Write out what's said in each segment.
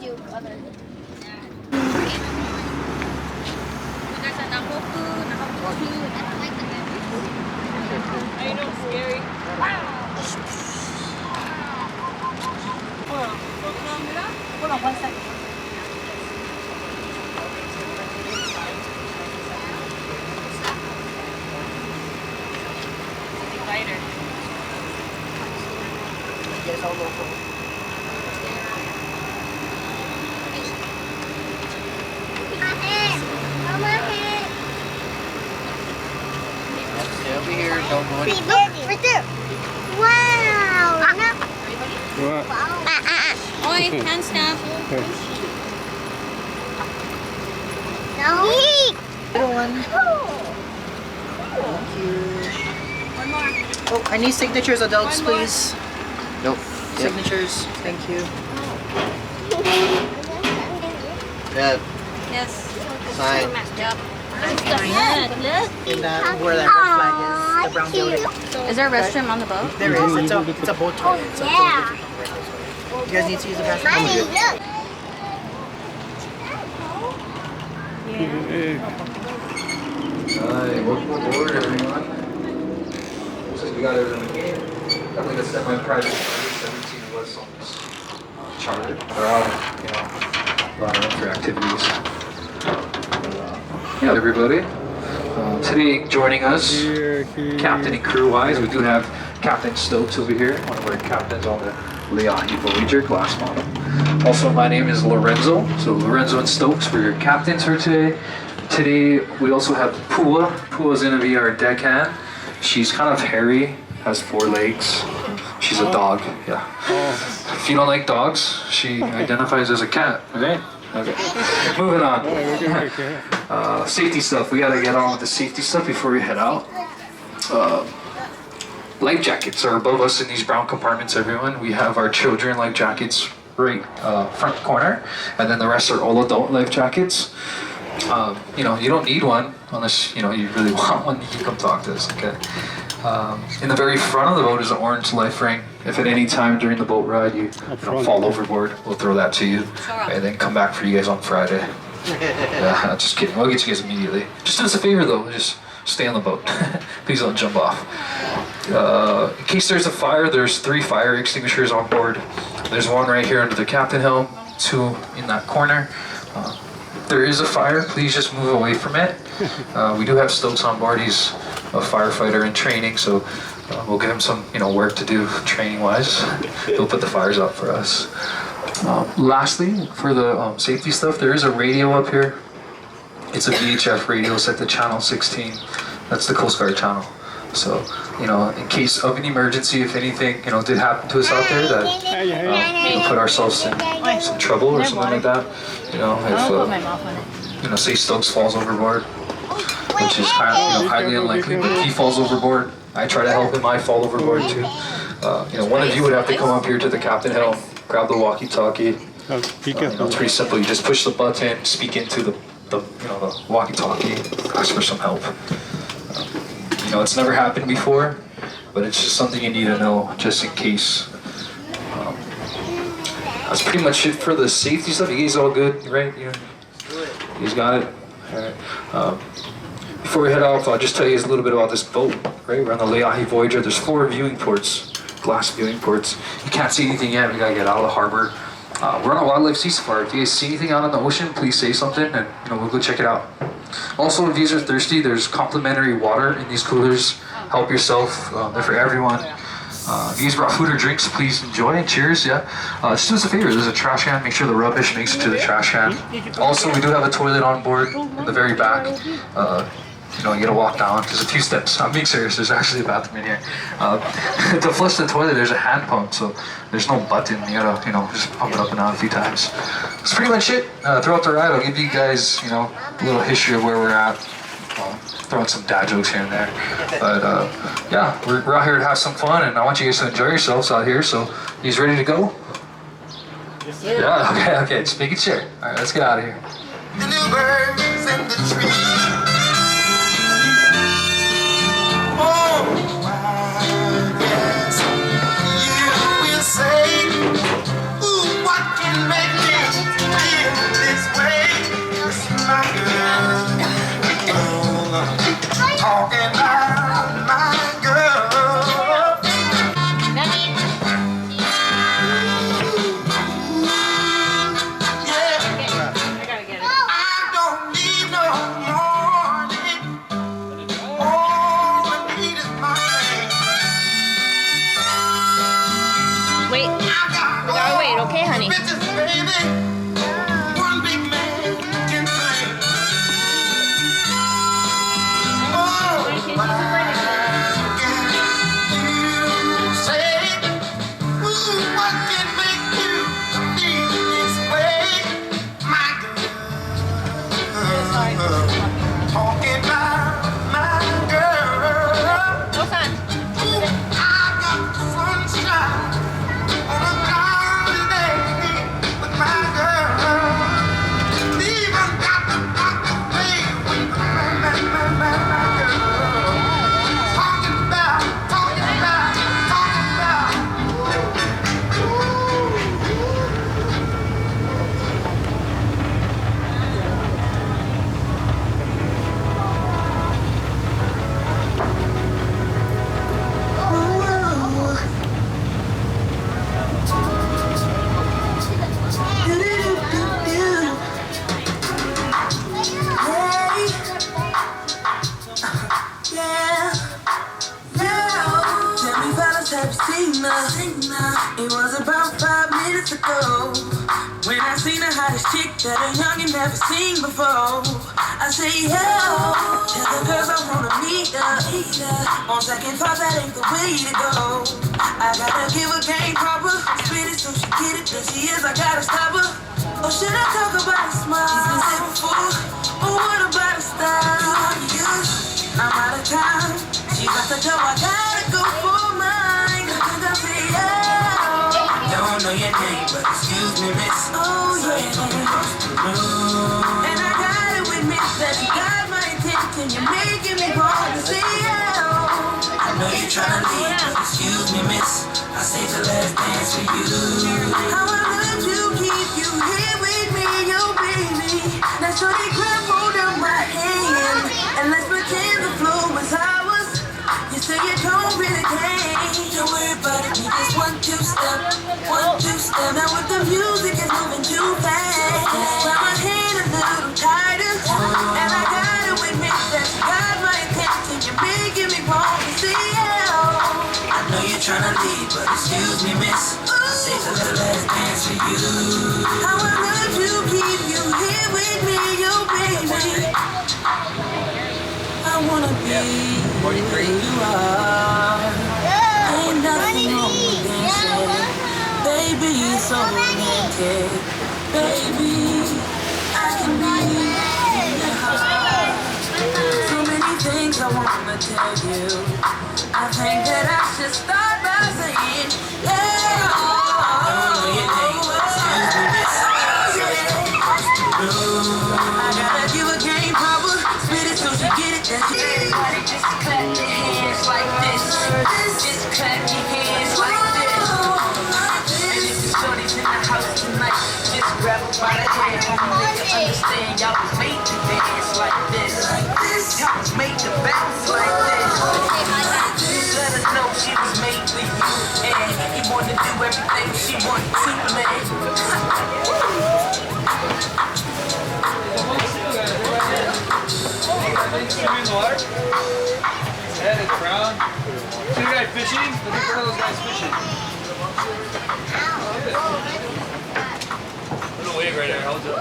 I know, scary. Hold on 1 second. Lighter. Yes, all local. Stay over here, don't go any Right there. Wow. Oi, hands down. No. little one. Thank you. One more. Oh, I need signatures, adults, One more. please. Nope. Signatures, thank you. Yeah. Yes. Sign. Yep. In that, where that red flag is, the brown building. Is there a restroom on the boat? There is. It's a boat toilet. So Yeah. you guys need to use the Mommy, bathroom. look. Hi, welcome aboard everyone. Looks like we got everyone here. Definitely a semi-private party, 17 of us on this charter. They're all, a lot of other activities. Yeah, everybody. Today joining us, captain and crew-wise, we do have Captain Stokes over here, one of our captains on the Waikiki Voyager Glass Bottom. Also, my name is Lorenzo. So Lorenzo and Stokes were your captains for today. Today we also have Pua. Pua's gonna be our deckhand. She's kind of hairy, has 4 legs. She's a dog, yeah. If you don't like dogs, she identifies as a cat, okay? Okay. Moving on. Safety stuff. We gotta get on with the safety stuff before we head out. Life jackets are above us in these brown compartments, everyone. We have our children life jackets right front corner, and then the rest are all adult life jackets. You don't need one unless you really want one. You can come talk to us, okay? In the very front of the boat is an orange life ring. If at any time during the boat ride you fall overboard, we'll throw that to you, and then come back for you guys on Friday. Yeah, just kidding. We'll get you guys immediately. Just do us a favor though, just stay on the boat. Please don't jump off. In case there's a fire, there's 3 fire extinguishers on board. There's one right here under the captain helm, 2 in that corner. If there is a fire, please just move away from it. We do have Stokes on board. He's a firefighter in training, so we'll give him some work to do training-wise. He'll put the fires out for us. Lastly, for the safety stuff, there is a radio up here. It's a VHF radio set to channel 16. That's the Coast Guard channel. So, in case of an emergency, if anything, did happen to us out there that put ourselves in some trouble or something like that, if, say Stokes falls overboard, which is kind of, highly unlikely, but if he falls overboard, I try to help him, I fall overboard too. One of you would have to come up here to the captain helm, grab the walkie-talkie. It's pretty simple. You just push the button, speak into the walkie-talkie, ask for some help. It's never happened before, but it's just something you need to know just in case. That's pretty much it for the safety stuff. You guys all good, right? You guys got it? All right. Before we head off, I'll just tell you guys a little bit about this boat, right? We're on the Waikiki Voyager. There's 4 viewing ports, glass viewing ports. You can't see anything yet. We gotta get out of the harbor. We're on a wildlife sea safari. If you guys see anything out on the ocean, please say something, and we'll go check it out. Also, if you are thirsty, there's complimentary water in these coolers. Help yourself. They're for everyone. If you guys brought food or drinks, please enjoy. Cheers, yeah. Just do us a favor. There's a trash can. Make sure the rubbish makes it to the trash can. Also, we do have a toilet on board in the very back. You gotta walk down. There's a few steps. I'm being serious. There's actually a bathroom in here. To flush the toilet, there's a hand pump, so there's no button. You gotta, just pump it up and down a few times. That's pretty much it. Throughout the ride, I'll give you guys, a little history of where we're at. Throwing some dad jokes here and there. But yeah, we're out here to have some fun, and I want you guys to enjoy yourselves out here. So, you guys ready to go? Yes, sir. Yeah. Okay. Just make it sure. All right, let's get out of here. And the birds in the trees. Oh, I guess you will say, ooh, what can make it? It was about 5 minutes ago when I seen the hottest chick that a youngin' never seen before. I say, yo, tell the girls I wanna meet her. On second thought, that ain't the way to go. I gotta give her game proper, spit it so she get it. There she is, I gotta stop her. Or should I talk about a smile? He's been said before. Or what about a style? I'm out of time. She got to go, I gotta go for mine. I say, yo, don't know your name, but excuse me, miss. Oh, yeah. And I gotta admit that you got my attention. You're making me want to say, yo. I know you're trying to leave, but excuse me, miss. I saved the last dance for you. How I love to keep you here with me, yo, baby. Now, shorty, grab hold of my hand and let's pretend the flow was ours. You say you don't really care. Don't worry about it, we just 1, 2 step, 1, 2 step. Now with the music is moving too fast, grab my hand a little tighter, and I gotta admit that you got my attention. You're making me want to say, yo. I know you're trying to leave, but excuse me, miss. I saved a little last dance for you. How I love to keep you here with me, yo, baby. I wanna be where you are. Ain't nothing wrong with dancing. Baby, you're so romantic. Baby, I can be in your heart. So many things I wanna tell you. I think that I should start by saying, yeah. I don't know your name, but excuse me, miss. I gotta give a game proper, spit it so she get it. Everybody just clap your hands like this. Just clap your hands like this. And if the shorty's in the house tonight, just grab her by the hand. Make her understand y'all was made to dance like this. Y'all was made to bounce like this. Just let her know she was made for you. And you want to do everything she wants to, man. Swimming in the water? His head is brown. See the guy fishing? Look at one of those guys fishing. Little wave right there. Hold it.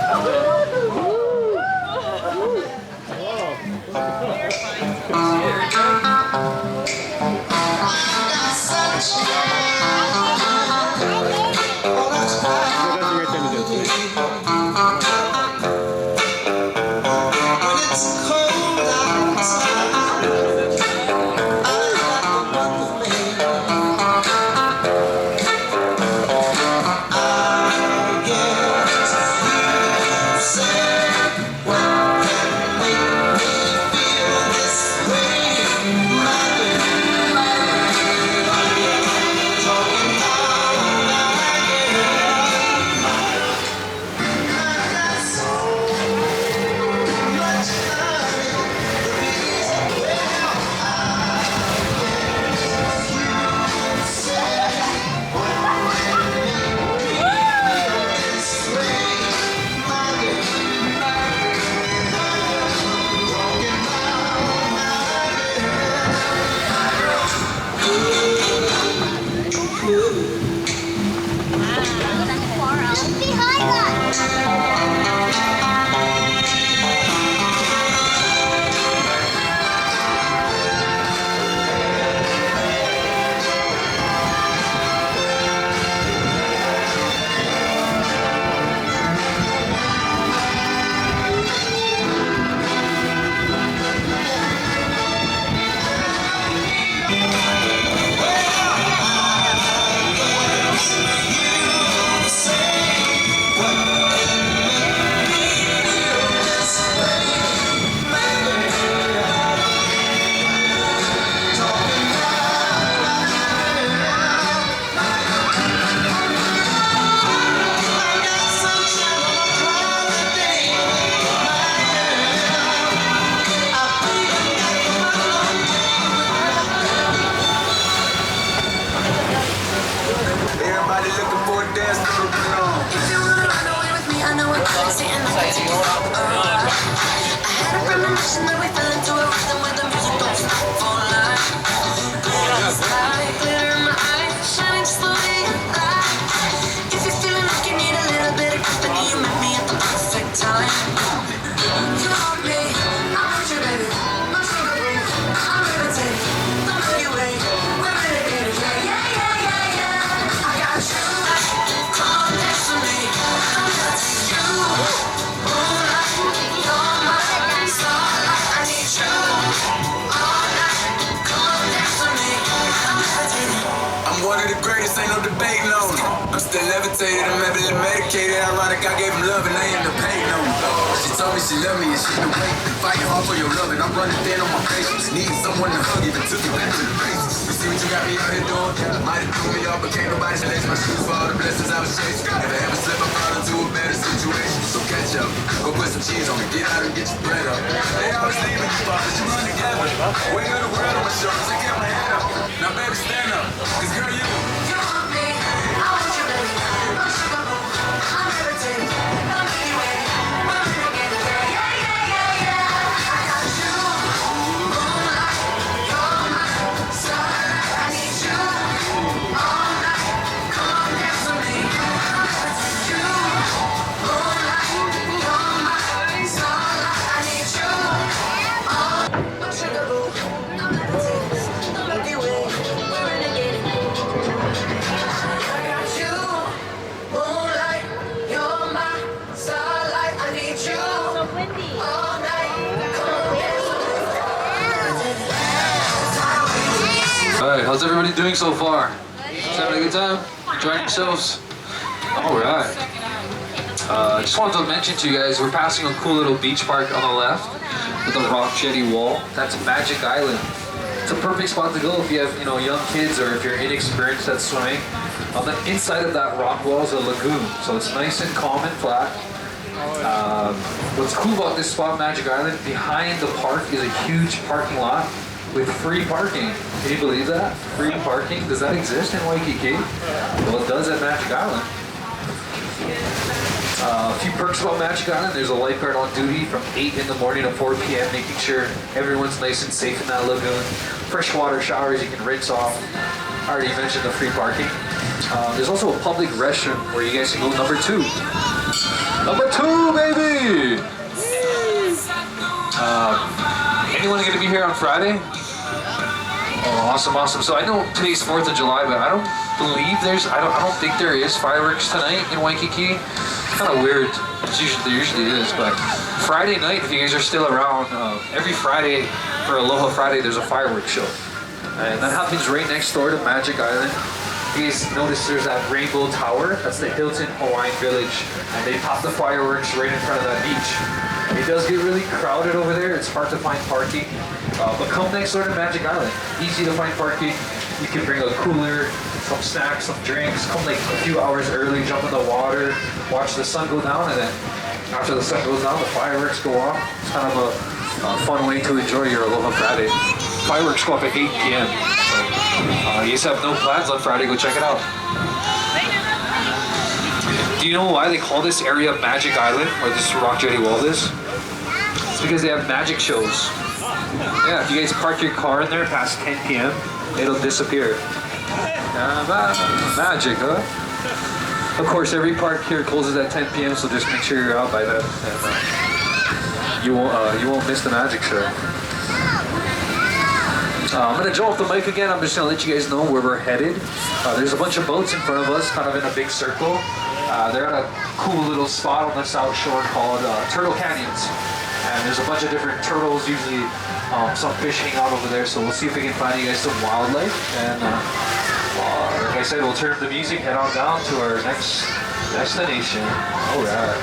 that levitated, I'm heavily medicated. Ironic, I gave him love and I ain't the pain no more. She told me she loved me and she knew wait. Fighting hard for your love and I'm running thin on my patience. Needing someone to hug, even took it back to the basics. You see what you got me out here doing? Might have threw me off, but can't nobody lace my shoes for all the blessings I was chasing. If I ever slip, I fall into a better situation. So catch up, go put some cheese on it, get out and get your bread up. They always leaving you fathers, you run together. Weight of the world on my shoulders, I get my head up. Now baby stand up, cause girl you want me, I want you baby. I'm sugar boo, I'm everything. I'm anyway, I'm again, yeah, yeah, yeah, yeah. I got you, moonlight, you're my starlight. I need you all night, come on dance with me. You, moonlight, you're my starlight. I need you all night. I'm sugar boo, I'm everything. Milky Way, we're renegade. I got you, moonlight, you're my starlight. I need you all night. Come on, dance with me. Alright, how's everybody doing so far? Just having a good time? Enjoying yourselves? Alright. Just wanted to mention to you guys, we're passing a cool little beach park on the left with a rock jetty wall. That's Magic Island. It's a perfect spot to go if you have, young kids or if you're inexperienced at swimming. On the inside of that rock wall is a lagoon, so it's nice and calm and flat. What's cool about this spot, Magic Island, behind the park is a huge parking lot with free parking. Can you believe that? Free parking? Does that exist in Waikiki? Well, it does at Magic Island. A few perks about Magic Island. There's a lifeguard on duty from 8 in the morning to 4 p.m. making sure everyone's nice and safe in that lagoon. Freshwater showers you can rinse off. I already mentioned the free parking. There's also a public restroom where you guys can go number 2. Number 2, baby! Anyone gonna be here on Friday? Oh, awesome, awesome. So I know today's 4th of July, but I don't believe I don't think there is fireworks tonight in Waikiki. It's kind of weird. There usually is, but Friday night, if you guys are still around, every Friday for Aloha Friday, there's a fireworks show. And that happens right next door to Magic Island. You guys notice there's that rainbow tower? That's the Hilton Hawaiian Village. And they pop the fireworks right in front of that beach. It does get really crowded over there. It's hard to find parking. But come next door to Magic Island. Easy to find parking. You can bring a cooler, some snacks, some drinks. Come like a few hours early, jump in the water, watch the sun go down, and then after the sun goes down, the fireworks go off. It's kind of a fun way to enjoy your Aloha Friday. Fireworks go up at 8 p.m. So, you guys have no plans on Friday, go check it out. Do you know why they call this area Magic Island, or this rock jetty wall is? It's because they have magic shows. Yeah, if you guys park your car in there past 10 p.m., it'll disappear. Magic, huh? Of course, every park here closes at 10 p.m., so just make sure you're out by then, and you won't miss the magic show. I'm gonna jump off the mic again. I'm just gonna let you guys know where we're headed. There's a bunch of boats in front of us, kind of in a big circle. They're at a cool little spot on the South Shore called Turtle Canyons. And there's a bunch of different turtles, usually some fish hang out over there, so we'll see if we can find you guys some wildlife. And like I said, we'll turn up the music, head on down to our next destination. Alright.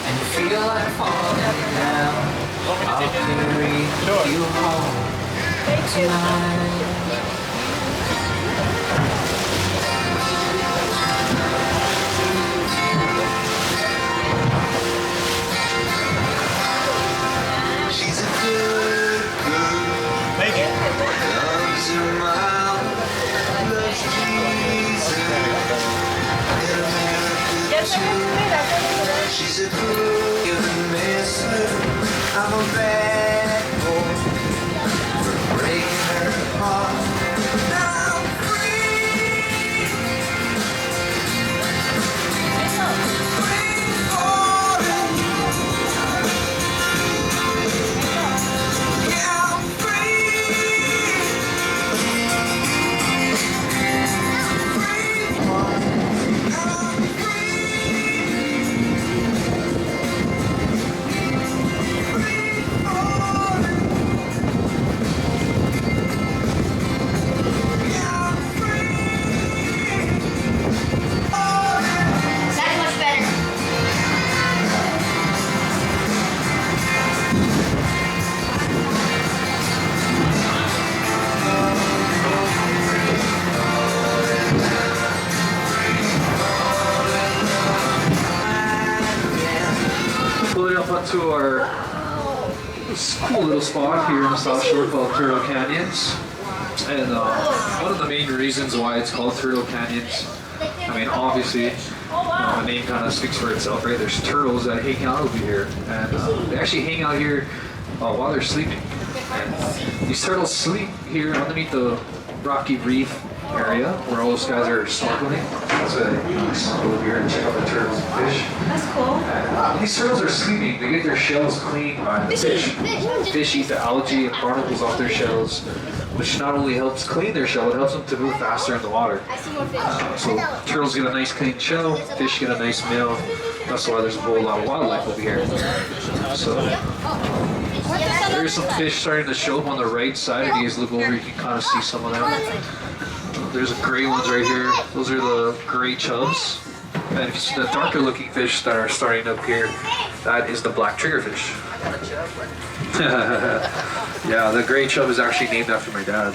And you feel like falling down, I'll carry you home tonight. She's a fool, you're the messer. I'm a bad boy for breaking her heart. Now I'm free. Free falling. Yeah, I'm free. Free falling. I'm That's much better. Pulling up onto our cool little spot here in the South Shore called Turtle Canyons. And one of the main reasons why it's called Turtle Canyons, I mean, obviously, the name kind of speaks for itself, right? There's turtles that hang out over here, and they actually hang out here while they're sleeping. And these turtles sleep here underneath the rocky reef area where all those guys are snorkeling. So you can go over here and check out the turtles and fish. That's cool. When these turtles are sleeping, they get their shells cleaned by the fish. Fish eat the algae and barnacles off their shells, which not only helps clean their shell, it helps them to move faster in the water. I see more fish. So turtles get a nice clean shell, fish get a nice meal. That's why there's a whole lot of wildlife over here. So there's some fish starting to show up on the right side. If you guys look over, you can kind of see some of them. There's the gray ones right here. Those are the gray chubs. And if you see the darker looking fish that are starting to appear, that is the black triggerfish. Yeah, the gray chub is actually named after my dad.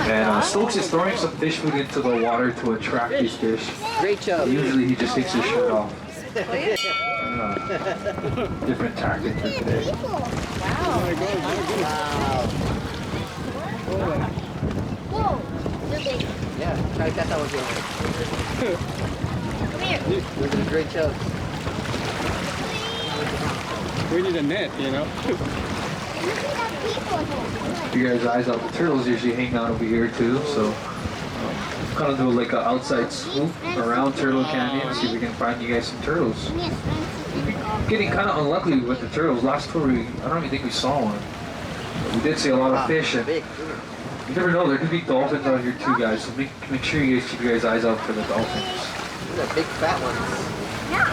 And Stokes is throwing some fish food into the water to attract these fish. Great job. Usually he just takes his shirt off. Different tactic for today. Whoa. They're big. Yeah, try to catch that one. Come here. We're doing great job. We need a net, you know. Look at that people here. You guys' eyes out. The turtles usually hang out over here too, so kind of do like an outside swoop around Turtle Canyon, see if we can find you guys some turtles. Getting kind of unlucky with the turtles. Last tour, I don't even think we saw one. But we did see a lot of fish, and Big. you never know. There could be dolphins out here too, guys. So make sure you guys keep your guys' eyes out for the dolphins. These are big fat ones. Yeah.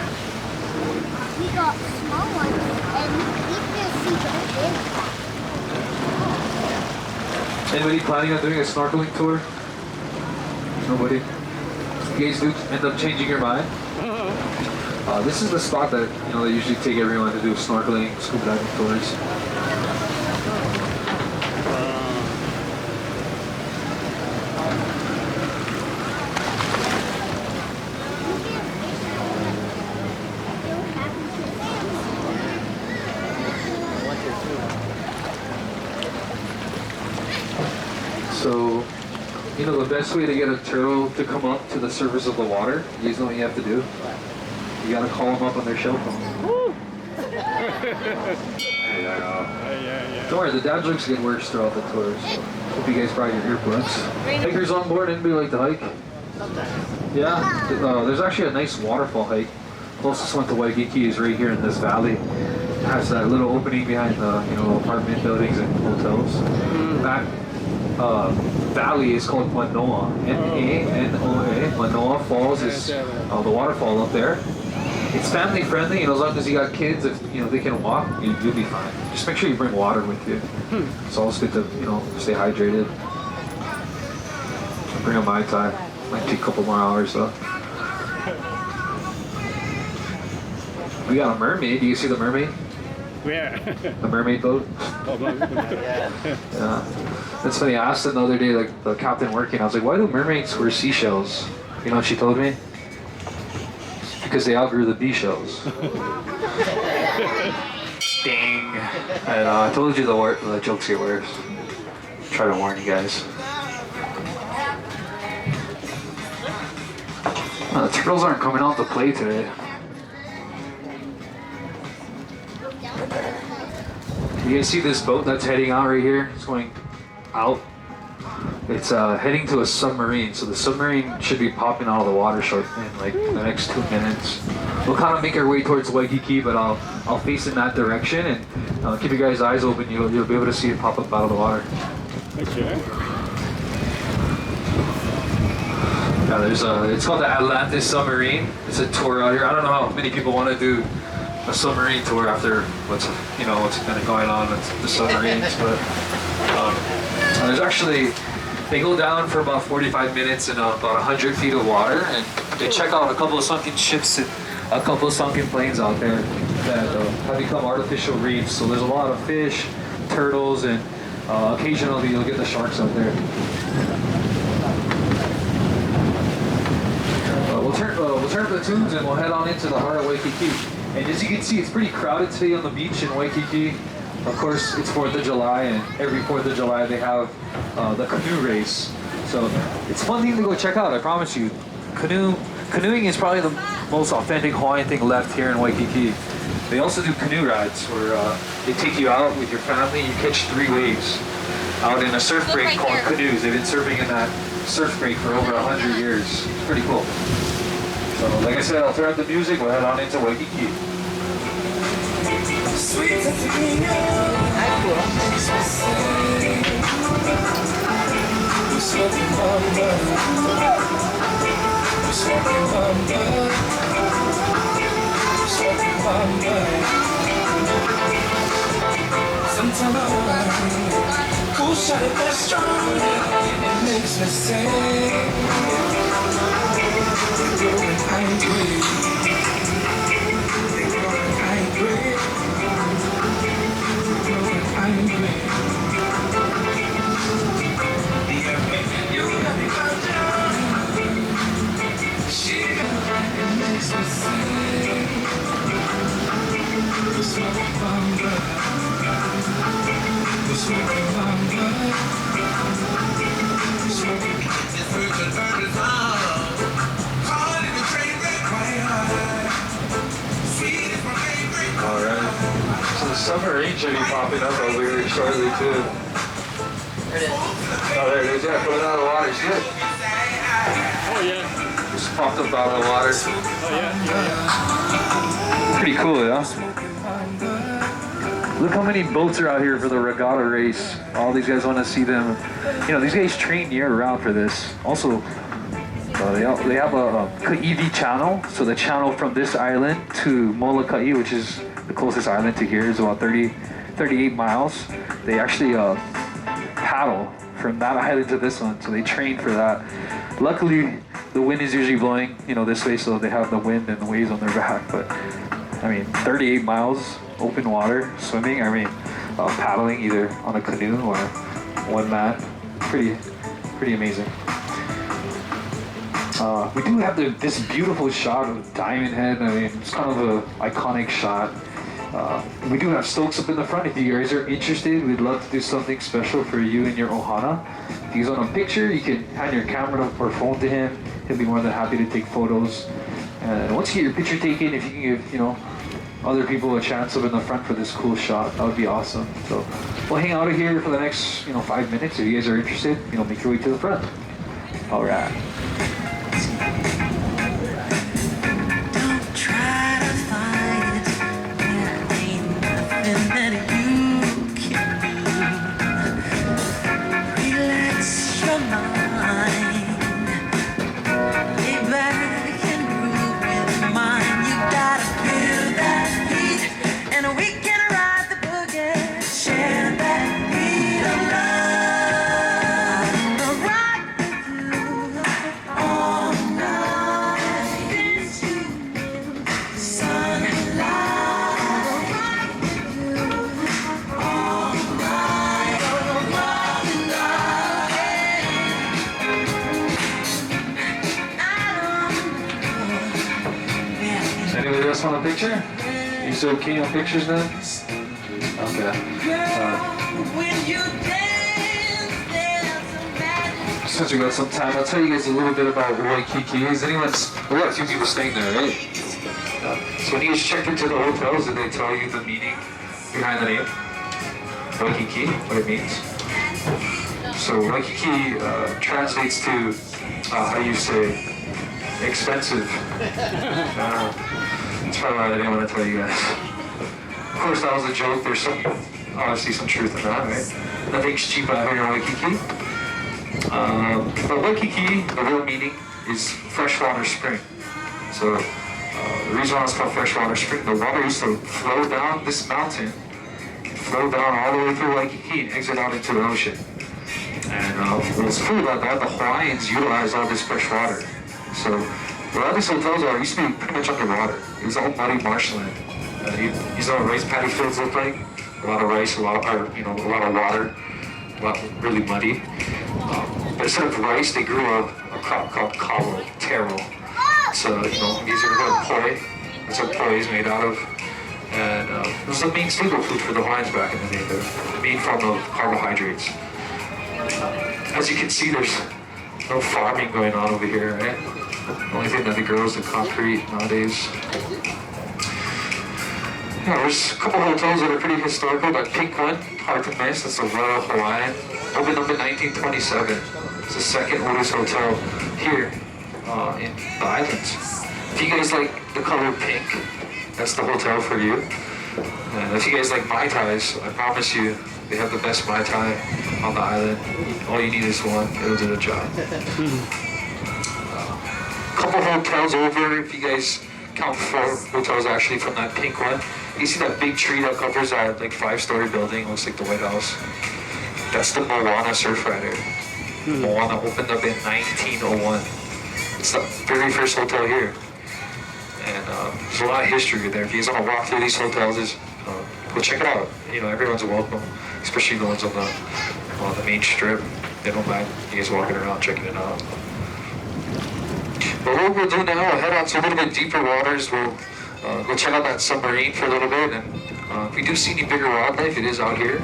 We got small ones and we can see the big. Anybody planning on doing a snorkeling tour? Nobody? You guys do end up changing your mind? This is the spot that they usually take everyone to do snorkeling, scuba diving tours. So, the best way to get a turtle to come up to the surface of the water, you guys know what you have to do? You gotta call them up on their cell phone. Don't worry, the dad jokes get worse throughout the tours. So hope you guys brought your earbuds. Hikers on board, anybody like to hike? Yeah, there's actually a nice waterfall hike. Closest one to Waikiki is right here in this valley. It has that little opening behind the apartment buildings and hotels. That valley is called Manoa. N-A-N-O-A. Manoa Falls is the waterfall up there. It's family friendly, as long as you got kids, if they can walk, you'll be fine. Just make sure you bring water with you. It's always good to stay hydrated. Bring a Mai Tai. Might take a couple more hours though. We got a mermaid. Do you see the mermaid? Where? The mermaid boat. Yeah. That's funny. I asked the other day, like the captain working. I was like, "Why do mermaids wear seashells?" You know what she told me? Because they outgrew the bee shells. Dang. And I told you the jokes get worse. Try to warn you guys. The turtles aren't coming out to play today. You guys see this boat that's heading out right here? It's going out. It's heading to a submarine, so the submarine should be popping out of the water short in like the next 2 minutes. We'll kind of make our way towards Waikiki, but I'll face in that direction and keep you guys' eyes open. You'll be able to see it pop up out of the water. Yeah, there's it's called the Atlantis submarine. It's a tour out here. I don't know how many people want to do a submarine tour after what's kind of going on with the submarines, but there's actually. They go down for about 45 minutes in about 100 feet of water, and they check out a couple of sunken ships and a couple of sunken planes out there that have become artificial reefs. So there's a lot of fish, turtles, and occasionally you'll get the sharks out there. We'll turn up the tunes and we'll head on into the heart of Waikiki. And as you can see, it's pretty crowded today on the beach in Waikiki. Of course, it's 4th of July, and every 4th of July they have the canoe race. So it's a fun thing to go check out, I promise you. Canoeing is probably the most authentic Hawaiian thing left here in Waikiki. They also do canoe rides where they take you out with your family and you catch 3 waves out in a surf break called canoes. They've been surfing in that surf break for over 100 years. It's pretty cool. So like I said, I'll turn up the music, we'll head on into Waikiki. Sweet sometimes I wonder who shot it that strong. It makes me say, I agree. Alright, so the submarine should be popping up over here shortly too. There it is. Oh, there it is, yeah, coming out of the water, see it? Oh yeah. Just popped up out of the water. Oh yeah. Pretty cool, yeah? Look how many boats are out here for the regatta race. All these guys want to see them. You know, these guys train year round for this. Also, they have a Ka'ivi channel. So the channel from this island to Molokai, which is the closest island to here, is about 38 miles. They actually paddle from that island to this one. So they train for that. Luckily, the wind is usually blowing, this way, so they have the wind and the waves on their back. But I mean, 38 miles, open water, swimming. I mean, paddling either on a canoe or one man. Pretty amazing. We do have this beautiful shot of Diamond Head. I mean, it's kind of an iconic shot. We do have Stokes up in the front. If you guys are interested, we'd love to do something special for you and your ohana. If you guys want a picture, you can hand your camera or phone to him. He'll be more than happy to take photos. And once you get your picture taken, if you can give, other people a chance up in the front for this cool shot, that would be awesome. So we'll hang out here for the next, 5 minutes. If you guys are interested, make your way to the front. All right. Don't try to find it. There ain't nothing that you can do. Relax your mind. Lay back and groove with mine. You gotta feel that heat, and we can ride the boogie. Share that beat of love. I'll rock with you all night. Dance you in sunlight. I'll rock with you all night. All night. Anybody else want a picture? You still keen on pictures then? Okay. When you dance, there's a magic. since we got some time, I'll tell you guys a little bit about Waikiki. Is anyone's? We got a few people staying there, right? So when you guys check into the hotels, did they tell you the meaning behind the name? Waikiki, what it means? So Waikiki translates to, how do you say, expensive. That's probably why I didn't want to tell you guys. Of course, that was a joke. There's obviously some truth in that, right? Nothing's cheap out here in Waikiki. But Waikiki, the real meaning is freshwater spring. So the reason why it's called freshwater spring, the water used to flow down this mountain, flow down all the way through Waikiki and exit out into the ocean. And what's cool about that, the Hawaiians utilize all this fresh water. So where these hotels are, used to be pretty much underwater. It was all muddy marshland. You know what rice paddy fields look like? A lot of rice, a lot of water, really muddy. But instead of rice, they grew a crop called kalo, taro. So these are called poi. That's what poi is made out of. And it was the main staple food for the Hawaiians back in the day, the main form of carbohydrates. As you can see, there's no farming going on over here, right? The only thing that they grow is the concrete nowadays. Yeah, there's a couple hotels that are pretty historical. That pink one, hard to miss, that's the Royal Hawaiian. Opened up in 1927. It's the second oldest hotel here in the islands. If you guys like the color pink, that's the hotel for you. And if you guys like Mai Tais, I promise you, they have the best Mai Tai on the island. All you need is one, it'll do the job. Couple hotels over, if you guys count 4 hotels actually from that pink one. You see that big tree that covers that like 5-story building, looks like the White House. That's the Moana Surf Rider. Moana opened up in 1901. It's the very first hotel here. And there's a lot of history there. If you guys want to walk through these hotels, go check it out. Everyone's welcome, especially the ones on the main strip. They don't mind you guys walking around checking it out. But what we'll do now, we'll head out to a little bit deeper waters. We'll go check out that submarine for a little bit, and if we do see any bigger wildlife, it is out here.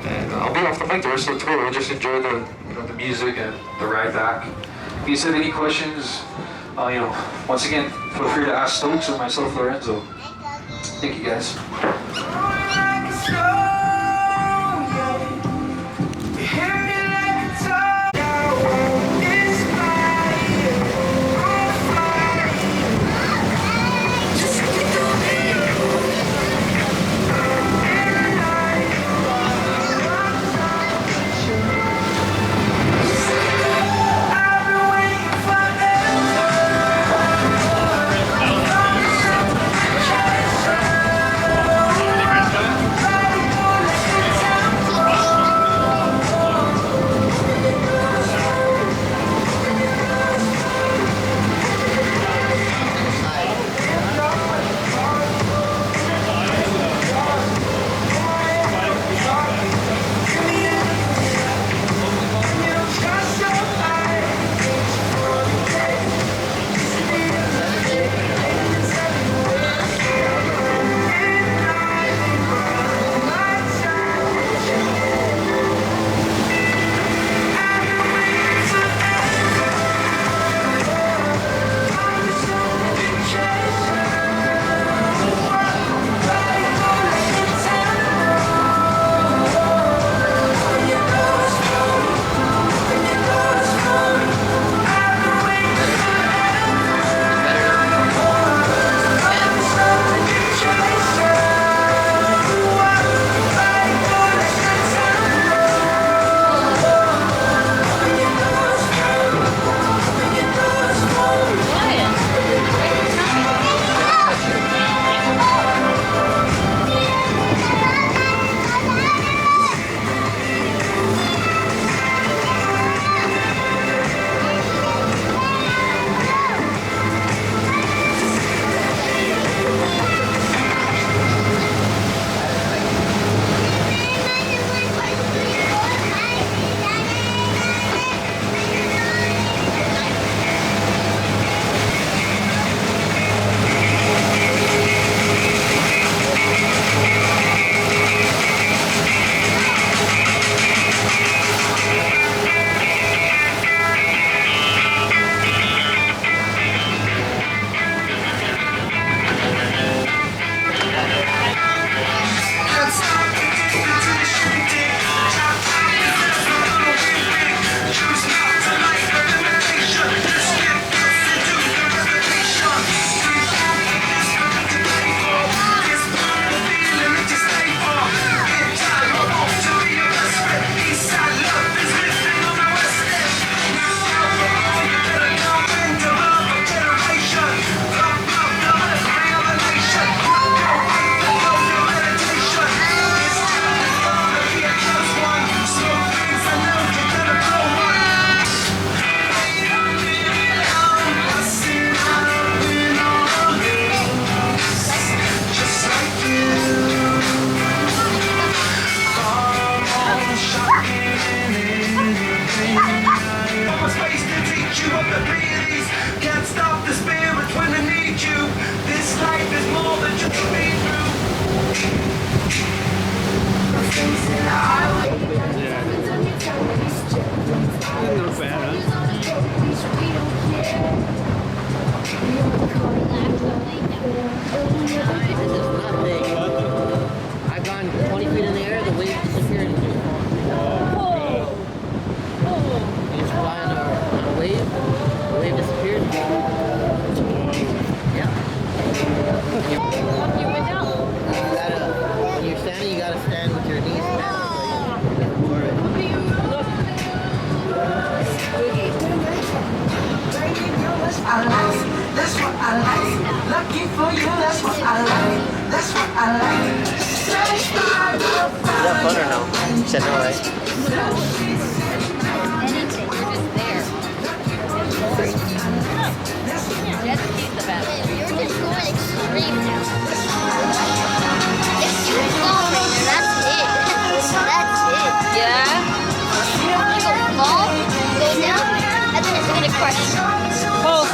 And I'll be off the mic the rest of the tour. We'll just enjoy the music and the ride back. If you have any questions, once again, feel free to ask Stokes or myself, Lorenzo. Thank you, guys. have fun or no? You said no, right? Anything. You're just there. Jet ski's the best. You're just going extreme now. If you fall right there, that's it. That's it. Yeah? You don't want to go fall, go down, and then it's going to crush you. Oh.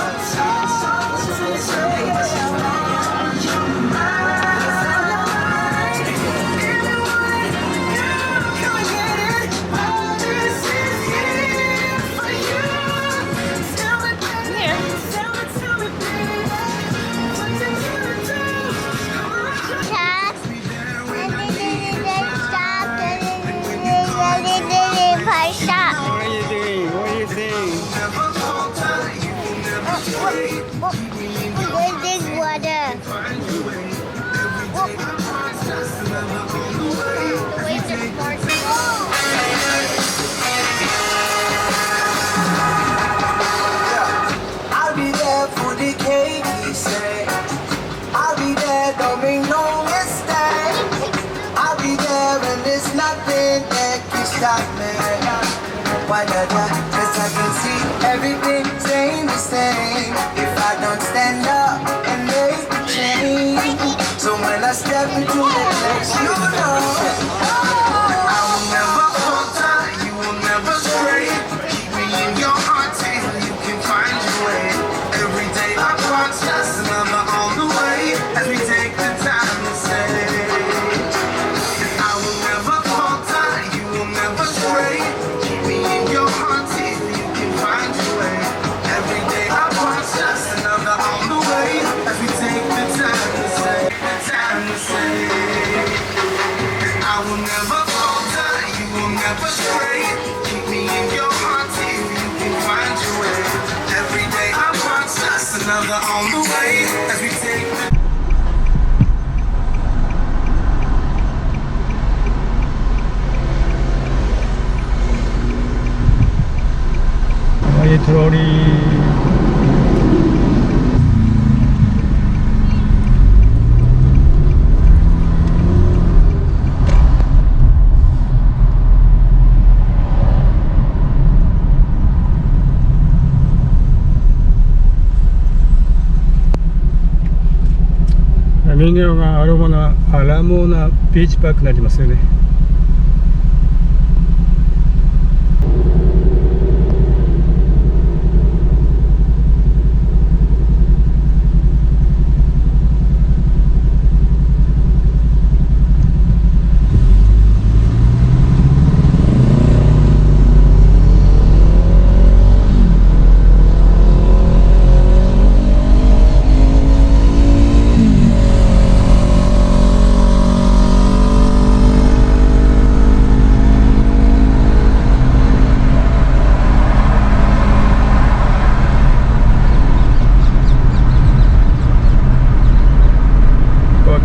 Stop. What are you doing? What are you doing? Where's this water? The waves are sparkling. I'll be there for the cake, he said. I'll be there, don't make no mistake. I'll be there when there's nothing that can stop me. Why not? Cause I can see everything staying the same if I don't stand up and make a change. So when I step into the place, you know I will never falter, you will never stray. Keep me in your heart till you can find your way. Every day I watch us another on the way as we take the time to say I will never falter, you will never stray. Keep me in your heart till you can find your way. Every day I watch us another on the way as we take the time to say, I will never falter, you will never stray. Keep me in your heart till you can find your way. Every day I watch us another on the way as we take theトロリー。右側がアラモーナビーチパークになりますよね。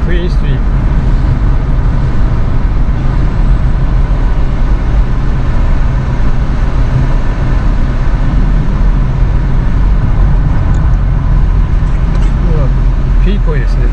クイーンストリート。ピーコイですね。